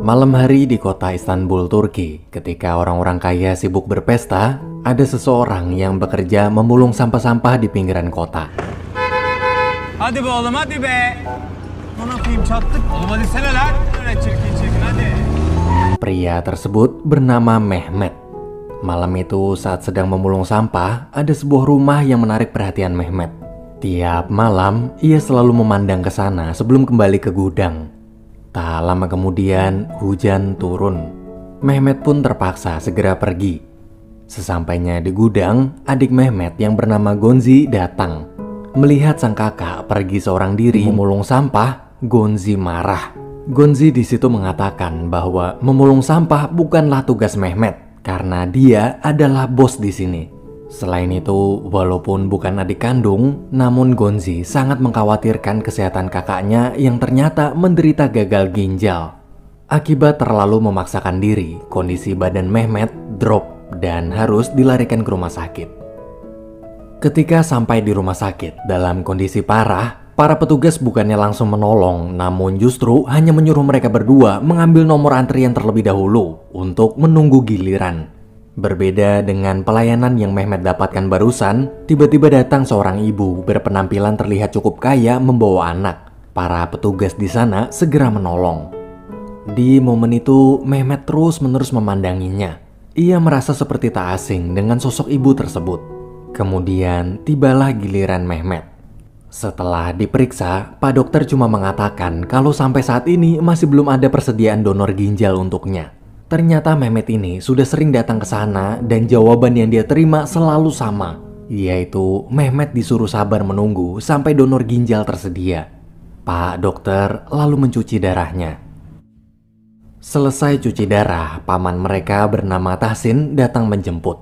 Malam hari di kota Istanbul, Turki, ketika orang-orang kaya sibuk berpesta, ada seseorang yang bekerja memulung sampah-sampah di pinggiran kota. Hadi be oğlum hadi be. Ona koyayım çattık. Oğlum hadi sene lan. Öyle çirkin hadi. Pria tersebut bernama Mehmet. Malam itu saat sedang memulung sampah, ada sebuah rumah yang menarik perhatian Mehmet. Tiap malam, ia selalu memandang ke sana sebelum kembali ke gudang. Tak lama kemudian, hujan turun. Mehmet pun terpaksa segera pergi. Sesampainya di gudang, adik Mehmet yang bernama Gonzi datang. Melihat sang kakak pergi seorang diri memulung sampah, Gonzi marah. Gonzi di situ mengatakan bahwa memulung sampah bukanlah tugas Mehmet karena dia adalah bos di sini. Selain itu, walaupun bukan adik kandung, namun Gonzi sangat mengkhawatirkan kesehatan kakaknya yang ternyata menderita gagal ginjal. Akibat terlalu memaksakan diri, kondisi badan Mehmet drop dan harus dilarikan ke rumah sakit. Ketika sampai di rumah sakit dalam kondisi parah, para petugas bukannya langsung menolong, namun justru hanya menyuruh mereka berdua mengambil nomor antrian terlebih dahulu untuk menunggu giliran. Berbeda dengan pelayanan yang Mehmet dapatkan barusan, tiba-tiba datang seorang ibu berpenampilan terlihat cukup kaya membawa anak. Para petugas di sana segera menolong. Di momen itu, Mehmet terus-menerus memandanginya. Ia merasa seperti tak asing dengan sosok ibu tersebut. Kemudian tibalah giliran Mehmet. Setelah diperiksa, Pak Dokter cuma mengatakan kalau sampai saat ini masih belum ada persediaan donor ginjal untuknya. Ternyata Mehmet ini sudah sering datang ke sana dan jawaban yang dia terima selalu sama, yaitu Mehmet disuruh sabar menunggu sampai donor ginjal tersedia. Pak Dokter lalu mencuci darahnya. Selesai cuci darah, paman mereka bernama Tahsin datang menjemput.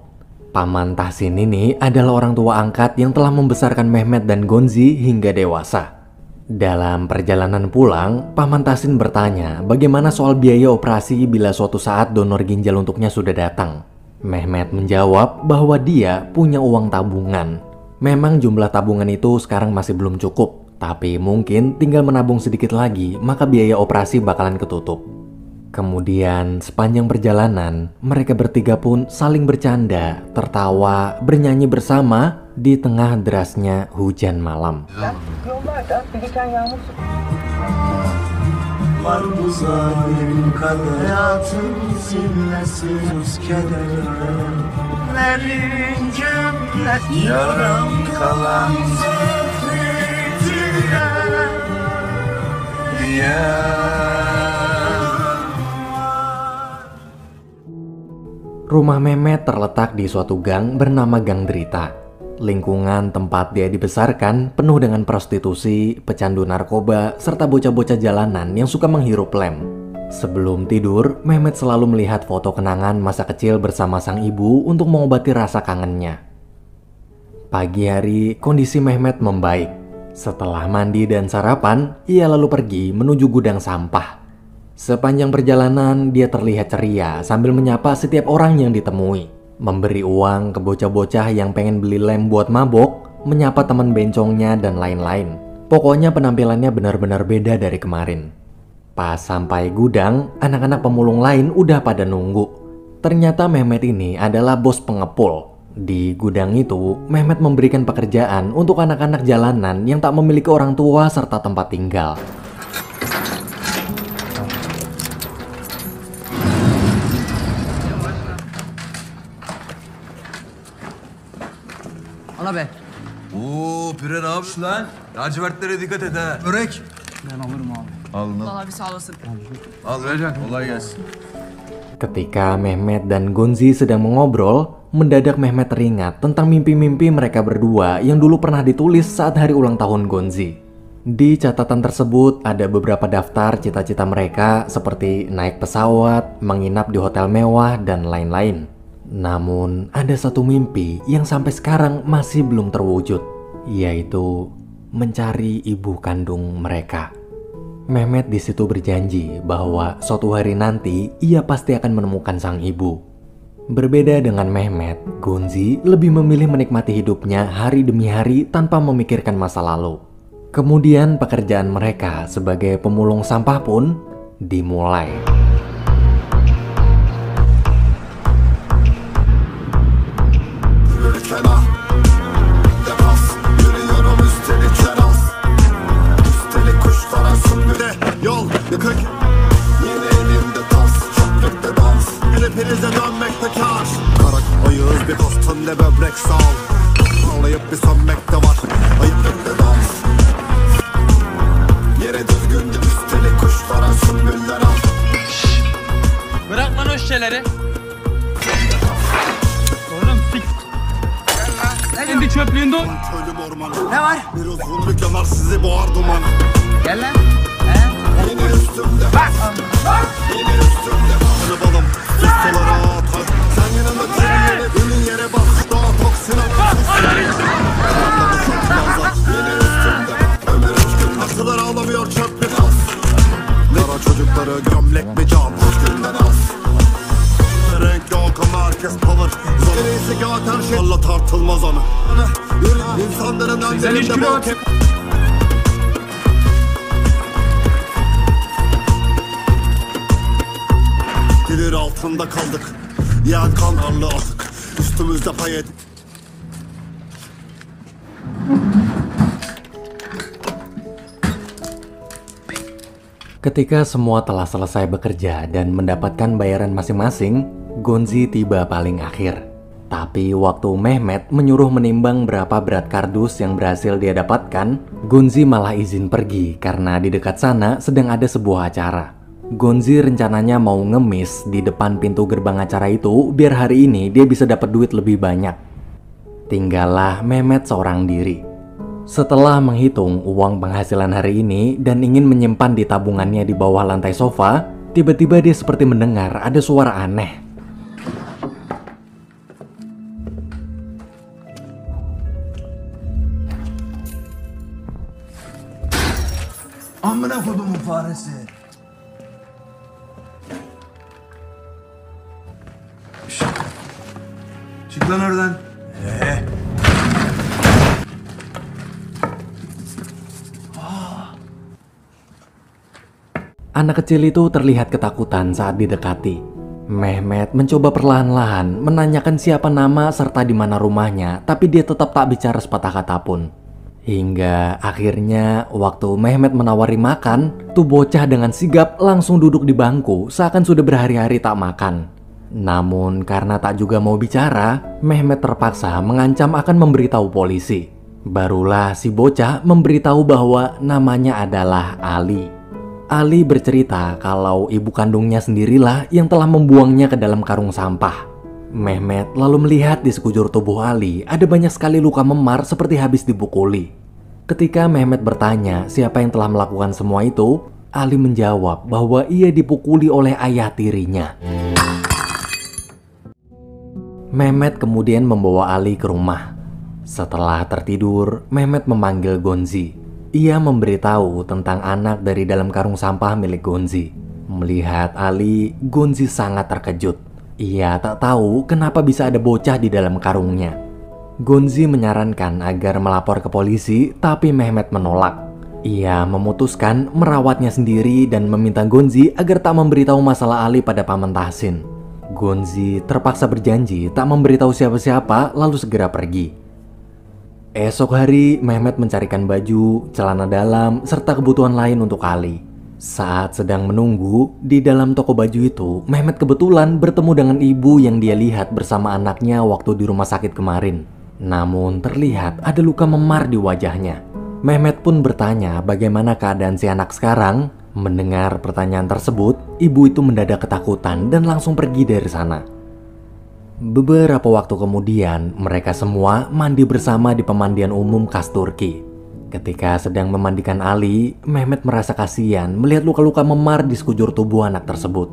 Paman Tahsin ini adalah orang tua angkat yang telah membesarkan Mehmet dan Gonzi hingga dewasa. Dalam perjalanan pulang, Paman Tahsin bertanya bagaimana soal biaya operasi bila suatu saat donor ginjal untuknya sudah datang. Mehmet menjawab bahwa dia punya uang tabungan. Memang jumlah tabungan itu sekarang masih belum cukup, tapi mungkin tinggal menabung sedikit lagi maka biaya operasi bakalan ketutup. Kemudian sepanjang perjalanan, mereka bertiga pun saling bercanda, tertawa, bernyanyi bersama di tengah derasnya hujan malam. Rumah Mehmet terletak di suatu gang bernama Gang Derita. Lingkungan tempat dia dibesarkan penuh dengan prostitusi, pecandu narkoba, serta bocah-bocah jalanan yang suka menghirup lem. Sebelum tidur, Mehmet selalu melihat foto kenangan masa kecil bersama sang ibu untuk mengobati rasa kangennya. Pagi hari, kondisi Mehmet membaik. Setelah mandi dan sarapan, ia lalu pergi menuju gudang sampah. Sepanjang perjalanan, dia terlihat ceria sambil menyapa setiap orang yang ditemui. Memberi uang ke bocah-bocah yang pengen beli lem buat mabok, menyapa teman bencongnya, dan lain-lain. Pokoknya penampilannya benar-benar beda dari kemarin. Pas sampai gudang, anak-anak pemulung lain udah pada nunggu. Ternyata Mehmet ini adalah bos pengepul. Di gudang itu, Mehmet memberikan pekerjaan untuk anak-anak jalanan yang tak memiliki orang tua serta tempat tinggal. Ana be. Oo Pire ne yapıyorsun lan? Lacivertlere dikkat et ha. Börek. Ben alırım abi. Al lan. Allah abi sağ olasın. Al Recan. Kolay gelsin. Ketika Mehmet dan Gonzi sedang mengobrol, mendadak Mehmet teringat tentang mimpi-mimpi mereka berdua yang dulu pernah ditulis saat hari ulang tahun Gonzi. Di catatan tersebut ada beberapa daftar cita-cita mereka seperti naik pesawat, menginap di hotel mewah, dan lain-lain. Namun ada satu mimpi yang sampai sekarang masih belum terwujud, yaitu mencari ibu kandung mereka. Mehmet di situ berjanji bahwa suatu hari nanti ia pasti akan menemukan sang ibu. Berbeda dengan Mehmet, Gonzi lebih memilih menikmati hidupnya hari demi hari tanpa memikirkan masa lalu. Kemudian pekerjaan mereka sebagai pemulung sampah pun dimulai. parçalayıp bir sönmekte var. Ayıp önde dans. Yere düzgünce üstelik kuşlara sümbüller al. Bırak lan o şişeleri. Oğlum sik. Kendi çöplüğünde Köylüm ormanı. Ne var? Bir uzunluk yanar sizi boğar duman. Gel lan. Yine üstümde. Yine üstümde. Kanı balım. Pistolara atar. Sen yanında yere, ölün yere bak. Daha toksin atar. Yine üstümde. Ömer Özgün nasıllar ağlamıyor çöplük az. Yara çocukları gömlek mi can? Özgünden az. Renk yok ama herkes power. Gerisi zaten şey. Allah tartılmaz onu. İnsanların önlerinde bak. Gelir altında kaldık. Yer kan harlı atık. Üstümüzde pay et. Ketika semua telah selesai bekerja dan mendapatkan bayaran masing-masing, Gonzi tiba paling akhir. Tapi waktu Mehmet menyuruh menimbang berapa berat kardus yang berhasil dia dapatkan, Gonzi malah izin pergi karena di dekat sana sedang ada sebuah acara. Gonzi rencananya mau ngemis di depan pintu gerbang acara itu biar hari ini dia bisa dapat duit lebih banyak. Tinggallah Mehmet seorang diri. Setelah menghitung uang penghasilan hari ini dan ingin menyimpan di tabungannya di bawah lantai sofa, tiba-tiba dia seperti mendengar ada suara aneh. Amına kodumun faresi. Şşt. Çık lan oradan. Anak kecil itu terlihat ketakutan saat didekati. Mehmet mencoba perlahan-lahan menanyakan siapa nama serta di mana rumahnya, tapi dia tetap tak bicara sepatah kata pun. Hingga akhirnya waktu Mehmet menawari makan, tuh bocah dengan sigap langsung duduk di bangku seakan sudah berhari-hari tak makan. Namun karena tak juga mau bicara, Mehmet terpaksa mengancam akan memberitahu polisi. Barulah si bocah memberitahu bahwa namanya adalah Ali. Ali bercerita kalau ibu kandungnya sendirilah yang telah membuangnya ke dalam karung sampah. Mehmet lalu melihat di sekujur tubuh Ali ada banyak sekali luka memar seperti habis dipukuli. Ketika Mehmet bertanya siapa yang telah melakukan semua itu, Ali menjawab bahwa ia dipukuli oleh ayah tirinya. Mehmet kemudian membawa Ali ke rumah. Setelah tertidur, Mehmet memanggil Gonzi. Ia memberitahu tentang anak dari dalam karung sampah milik Gonzi. Melihat Ali, Gonzi sangat terkejut. Ia tak tahu kenapa bisa ada bocah di dalam karungnya. Gonzi menyarankan agar melapor ke polisi, tapi Mehmet menolak. Ia memutuskan merawatnya sendiri dan meminta Gonzi agar tak memberitahu masalah Ali pada Paman Tahsin. Gonzi terpaksa berjanji tak memberitahu siapa-siapa lalu segera pergi. Esok hari, Mehmet mencarikan baju, celana dalam, serta kebutuhan lain untuk Ali. Saat sedang menunggu, di dalam toko baju itu, Mehmet kebetulan bertemu dengan ibu yang dia lihat bersama anaknya waktu di rumah sakit kemarin. Namun terlihat ada luka memar di wajahnya. Mehmet pun bertanya bagaimana keadaan si anak sekarang. Mendengar pertanyaan tersebut, ibu itu mendadak ketakutan dan langsung pergi dari sana. Beberapa waktu kemudian, mereka semua mandi bersama di pemandian umum khas Turki. Ketika sedang memandikan Ali, Mehmet merasa kasihan melihat luka-luka memar di sekujur tubuh anak tersebut.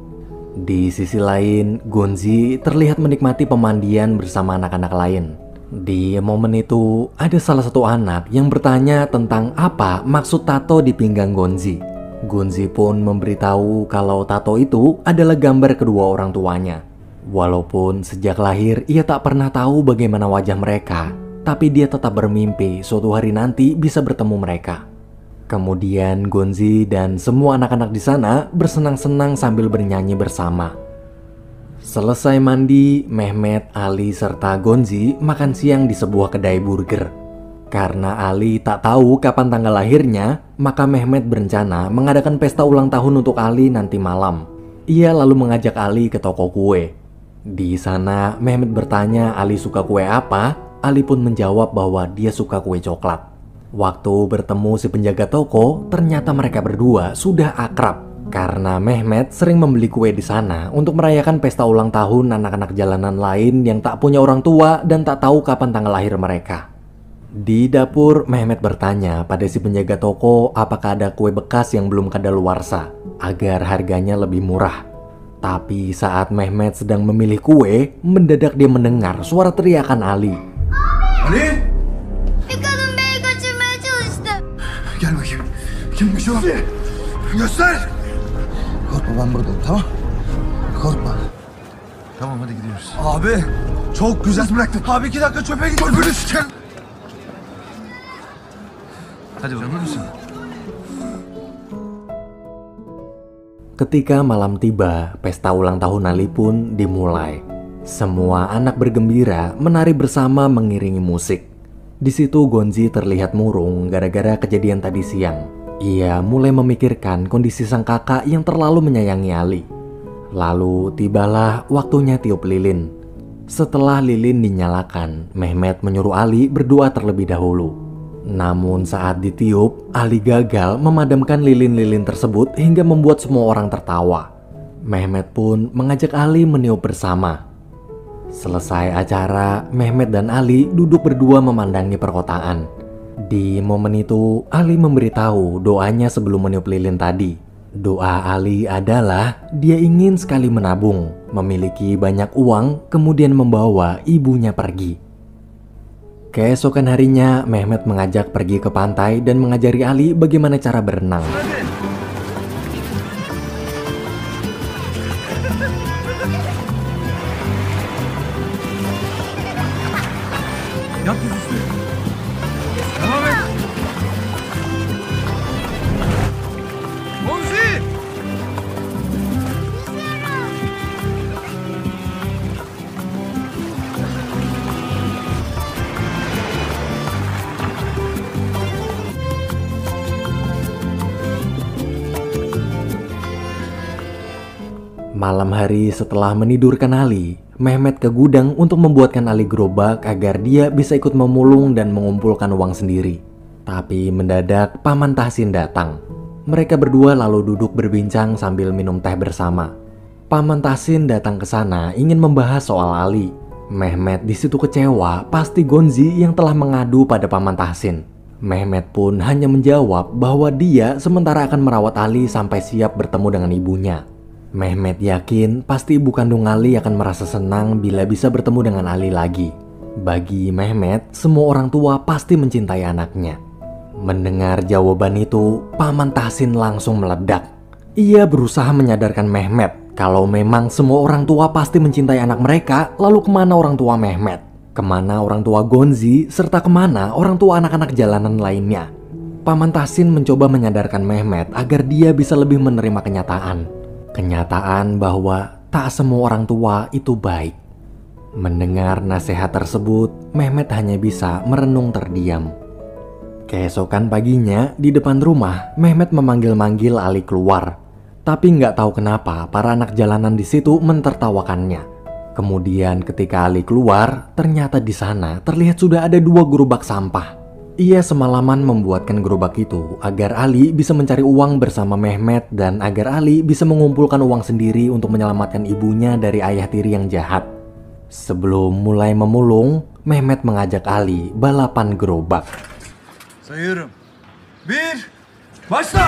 Di sisi lain, Gonzi terlihat menikmati pemandian bersama anak-anak lain. Di momen itu, ada salah satu anak yang bertanya tentang apa maksud tato di pinggang Gonzi. Gonzi pun memberitahu kalau tato itu adalah gambar kedua orang tuanya. Walaupun sejak lahir ia tak pernah tahu bagaimana wajah mereka, tapi dia tetap bermimpi suatu hari nanti bisa bertemu mereka. Kemudian Gonzi dan semua anak-anak di sana bersenang-senang sambil bernyanyi bersama. Selesai mandi, Mehmet, Ali, serta Gonzi makan siang di sebuah kedai burger. Karena Ali tak tahu kapan tanggal lahirnya, maka Mehmet berencana mengadakan pesta ulang tahun untuk Ali nanti malam. Ia lalu mengajak Ali ke toko kue. Di sana, Mehmet bertanya Ali suka kue apa. Ali pun menjawab bahwa dia suka kue coklat. Waktu bertemu si penjaga toko, ternyata mereka berdua sudah akrab karena Mehmet sering membeli kue di sana untuk merayakan pesta ulang tahun anak-anak jalanan lain yang tak punya orang tua dan tak tahu kapan tanggal lahir mereka. Di dapur, Mehmet bertanya pada si penjaga toko apakah ada kue bekas yang belum kadaluarsa agar harganya lebih murah. Tapi saat Mehmet sedang memilih kue, mendadak dia mendengar suara teriakan Ali. Ali! Bir kadın beni kaçırmaya çalıştı. Gel bakayım. Kimmiş o? Göster! Korkma ben buradayım, tamam? Korkma. Tamam hadi gidiyoruz. Abi çok güzel bıraktın. Abi 2 dakika çöpe git. Böyle siker. Hadi bakalım. Ketika malam tiba, pesta ulang tahun Ali pun dimulai. Semua anak bergembira menari bersama mengiringi musik. Di situ Gonzi terlihat murung gara-gara kejadian tadi siang. Ia mulai memikirkan kondisi sang kakak yang terlalu menyayangi Ali. Lalu tibalah waktunya tiup lilin. Setelah lilin dinyalakan, Mehmet menyuruh Ali berdoa terlebih dahulu. Namun saat ditiup, Ali gagal memadamkan lilin-lilin tersebut hingga membuat semua orang tertawa. Mehmet pun mengajak Ali meniup bersama. Selesai acara, Mehmet dan Ali duduk berdua memandangi perkotaan. Di momen itu, Ali memberitahu doanya sebelum meniup lilin tadi. Doa Ali adalah dia ingin sekali menabung, memiliki banyak uang, kemudian membawa ibunya pergi. Keesokan harinya, Mehmet mengajak pergi ke pantai dan mengajari Ali bagaimana cara berenang. Yat yüzüstü. Devam et. Gonzi! Malam hari setelah menidurkan Ali, Mehmet ke gudang untuk membuatkan Ali gerobak agar dia bisa ikut memulung dan mengumpulkan uang sendiri. Tapi mendadak Paman Tahsin datang. Mereka berdua lalu duduk berbincang sambil minum teh bersama. Paman Tahsin datang ke sana ingin membahas soal Ali. Mehmet di situ kecewa pasti Gonzi yang telah mengadu pada Paman Tahsin. Mehmet pun hanya menjawab bahwa dia sementara akan merawat Ali sampai siap bertemu dengan ibunya. Mehmet yakin pasti ibu kandung Ali akan merasa senang bila bisa bertemu dengan Ali lagi. Bagi Mehmet, semua orang tua pasti mencintai anaknya. Mendengar jawaban itu, Paman Tahsin langsung meledak. Ia berusaha menyadarkan Mehmet kalau memang semua orang tua pasti mencintai anak mereka, lalu kemana orang tua Mehmet? Kemana orang tua Gonzi, serta kemana orang tua anak-anak jalanan lainnya? Paman Tahsin mencoba menyadarkan Mehmet agar dia bisa lebih menerima kenyataan. Kenyataan bahwa tak semua orang tua itu baik. Mendengar nasihat tersebut, Mehmet hanya bisa merenung terdiam. Keesokan paginya, di depan rumah, Mehmet memanggil-manggil Ali keluar. Tapi nggak tahu kenapa para anak jalanan di situ mentertawakannya. Kemudian ketika Ali keluar, ternyata di sana terlihat sudah ada 2 gerobak sampah. Ia semalaman membuatkan gerobak itu agar Ali bisa mencari uang bersama Mehmet dan agar Ali bisa mengumpulkan uang sendiri untuk menyelamatkan ibunya dari ayah tiri yang jahat. Sebelum mulai memulung, Mehmet mengajak Ali balapan gerobak. Sayıyorum. 1, başla!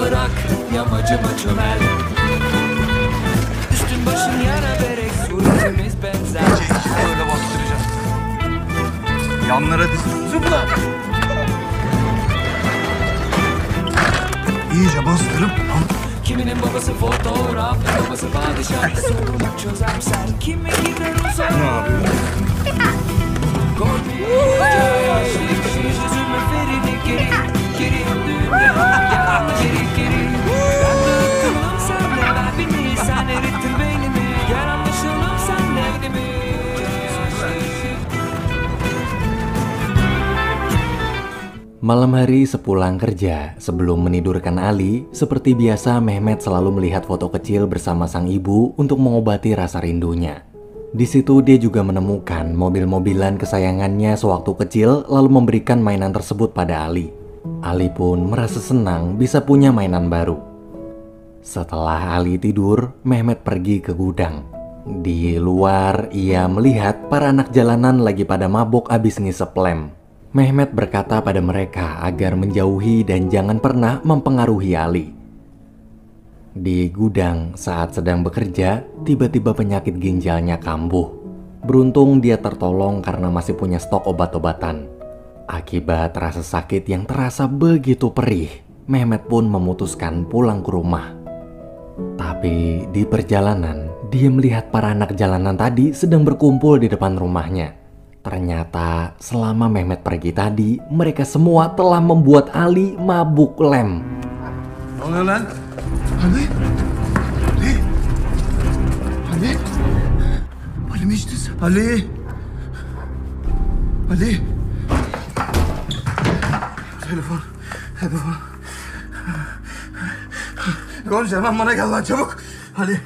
Bırak yamacıma çömel. Üstün başın yara berek, suretimiz benzer. Çekici böyle bastıracağız. Yanlara diz. Zıpla! İyice bastırıp Kiminin babası fotoğraf, babası padişah. Sorunu çözersen kime gider uzak? Ne yapıyorsun? Yüzümü feride geri, geri düğümde geri, geri. Ben dağıttım senle, ver beni, sen erittin beynimi. Gel anlaşalım senle mi? Malam hari sepulang kerja, sebelum menidurkan Ali, seperti biasa Mehmet selalu melihat foto kecil bersama sang ibu untuk mengobati rasa rindunya. Di situ dia juga menemukan mobil-mobilan kesayangannya sewaktu kecil lalu memberikan mainan tersebut pada Ali. Ali pun merasa senang bisa punya mainan baru. Setelah Ali tidur, Mehmet pergi ke gudang. Di luar, ia melihat para anak jalanan lagi pada mabok abis ngisep lem. Mehmet berkata pada mereka agar menjauhi dan jangan pernah mempengaruhi Ali. Di gudang saat sedang bekerja, tiba-tiba penyakit ginjalnya kambuh. Beruntung dia tertolong karena masih punya stok obat-obatan. Akibat rasa sakit yang terasa begitu perih, Mehmet pun memutuskan pulang ke rumah. Tapi di perjalanan, dia melihat para anak jalanan tadi sedang berkumpul di depan rumahnya. Ternyata selama Mehmet pergi tadi, mereka semua telah membuat Ali mabuk lem. Ne oluyor lan? Ali? Ali? Ali? Ali mi içtin sen? Ali? Ali? Telefon. Gonca hemen bana gel lan çabuk. Ali.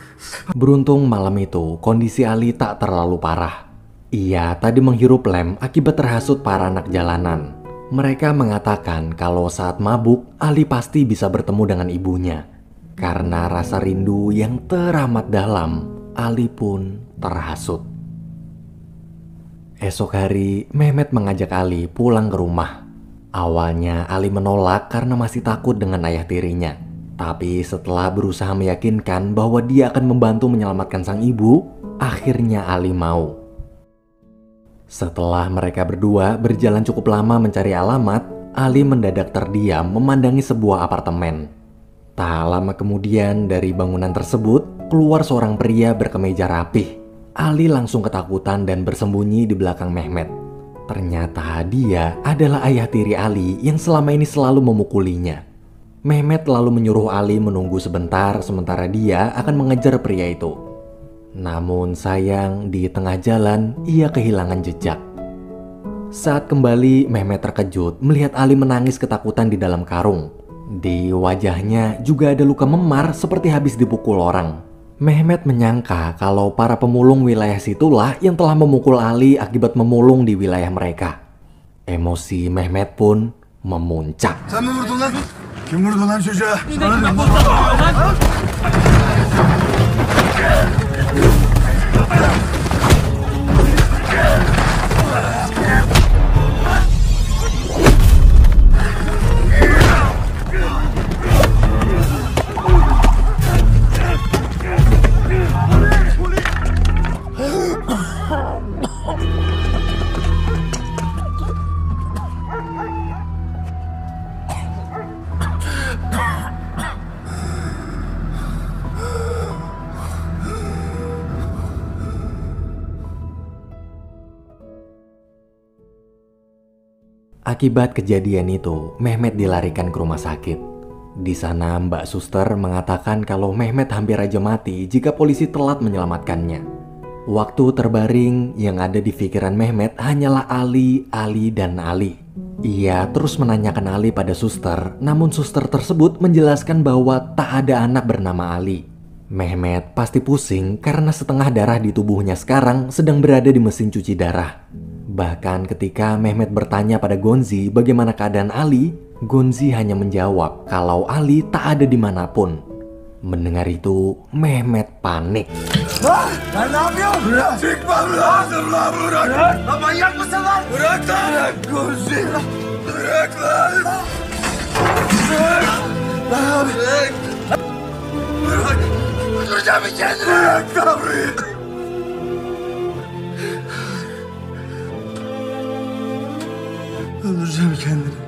Beruntung malam itu kondisi Ali tak terlalu parah. Ia tadi menghirup lem akibat terhasut para anak jalanan. Mereka mengatakan kalau saat mabuk, Ali pasti bisa bertemu dengan ibunya. Karena rasa rindu yang teramat dalam, Ali pun terhasut. Esok hari, Mehmet mengajak Ali pulang ke rumah. Awalnya Ali menolak karena masih takut dengan ayah tirinya. Tapi setelah berusaha meyakinkan bahwa dia akan membantu menyelamatkan sang ibu, akhirnya Ali mau. Setelah mereka berdua berjalan cukup lama mencari alamat, Ali mendadak terdiam memandangi sebuah apartemen. Tak lama kemudian dari bangunan tersebut keluar seorang pria berkemeja rapih. Ali langsung ketakutan dan bersembunyi di belakang Mehmet. Ternyata dia adalah ayah tiri Ali yang selama ini selalu memukulinya. Mehmet lalu menyuruh Ali menunggu sebentar sementara dia akan mengejar pria itu. Namun sayang di tengah jalan ia kehilangan jejak. Saat kembali Mehmet terkejut melihat Ali menangis ketakutan di dalam karung. Di wajahnya juga ada luka memar seperti habis dipukul orang. Mehmet menyangka kalau para pemulung wilayah situlah yang telah memukul Ali akibat memulung di wilayah mereka. Emosi Mehmet pun memuncak. Sen mi vurdun lan? Kim vurdu lan çocuğa? Sana diyorum lan. Akibat kejadian itu, Mehmet dilarikan ke rumah sakit. Di sana Mbak Suster mengatakan kalau Mehmet hampir aja mati jika polisi telat menyelamatkannya. Waktu terbaring yang ada di pikiran Mehmet hanyalah Ali, dan Ali. Ia terus menanyakan Ali pada suster, namun suster tersebut menjelaskan bahwa tak ada anak bernama Ali. Mehmet pasti pusing karena setengah darah di tubuhnya sekarang sedang berada di mesin cuci darah. Bahkan ketika Mehmet bertanya pada Gonzi bagaimana keadaan Ali, Gonzi hanya menjawab kalau Ali tak ada dimanapun. Mendengar itu, Mehmet panik. Sen ne yapıyorsun? Bırak. Çıkmam lazım lan bırak. Lan manyak mısın lan? Bırak lan. Bırak Gonzi. Bırak lan. Bırak. Lan bırak. Bırak. Öldüreceğim kendini. Bırak lan burayı. Öldüreceğim kendini.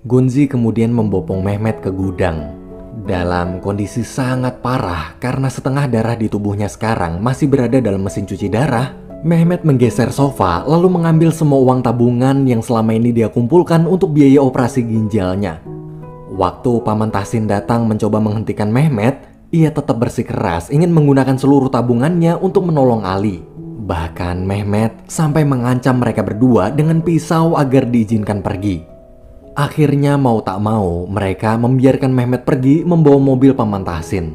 Gonzi kemudian membopong Mehmet ke gudang. Dalam kondisi sangat parah karena setengah darah di tubuhnya sekarang masih berada dalam mesin cuci darah, Mehmet menggeser sofa lalu mengambil semua uang tabungan yang selama ini dia kumpulkan untuk biaya operasi ginjalnya. Waktu Paman Tahsin datang mencoba menghentikan Mehmet, ia tetap bersikeras ingin menggunakan seluruh tabungannya untuk menolong Ali. Bahkan Mehmet sampai mengancam mereka berdua dengan pisau agar diizinkan pergi. Akhirnya mau tak mau mereka membiarkan Mehmet pergi membawa mobil Paman Tahsin.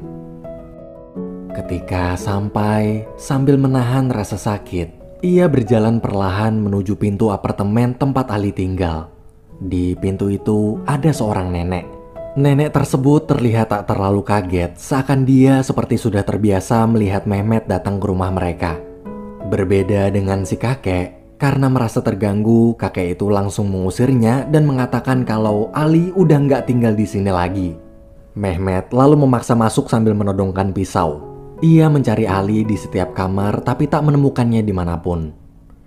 Ketika sampai, sambil menahan rasa sakit, ia berjalan perlahan menuju pintu apartemen tempat Ali tinggal. Di pintu itu ada seorang nenek. Nenek tersebut terlihat tak terlalu kaget, seakan dia seperti sudah terbiasa melihat Mehmet datang ke rumah mereka. Berbeda dengan si kakek, karena merasa terganggu, kakek itu langsung mengusirnya dan mengatakan kalau Ali udah nggak tinggal di sini lagi. Mehmet lalu memaksa masuk sambil menodongkan pisau. Ia mencari Ali di setiap kamar tapi tak menemukannya dimanapun.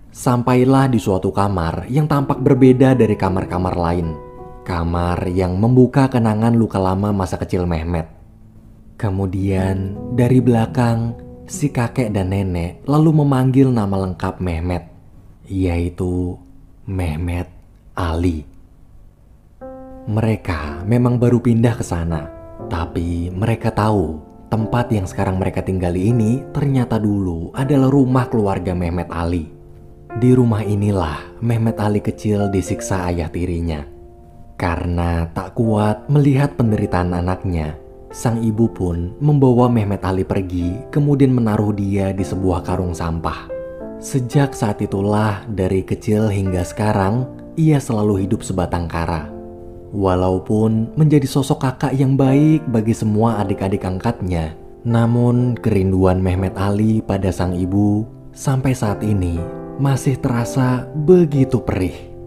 Sampailah di suatu kamar yang tampak berbeda dari kamar-kamar lain. Kamar yang membuka kenangan luka lama masa kecil Mehmet. Kemudian dari belakang, si kakek dan nenek lalu memanggil nama lengkap Mehmet, yaitu Mehmet Ali. Mereka memang baru pindah ke sana, tapi mereka tahu tempat yang sekarang mereka tinggali ini ternyata dulu adalah rumah keluarga Mehmet Ali. Di rumah inilah Mehmet Ali kecil disiksa ayah tirinya. Karena tak kuat melihat penderitaan anaknya, sang ibu pun membawa Mehmet Ali pergi, kemudian menaruh dia di sebuah karung sampah. Sejak saat itulah, dari kecil hingga sekarang, ia selalu hidup sebatang kara. Walaupun menjadi sosok kakak yang baik bagi semua adik-adik angkatnya, namun kerinduan Mehmet Ali pada sang ibu sampai saat ini masih terasa begitu perih.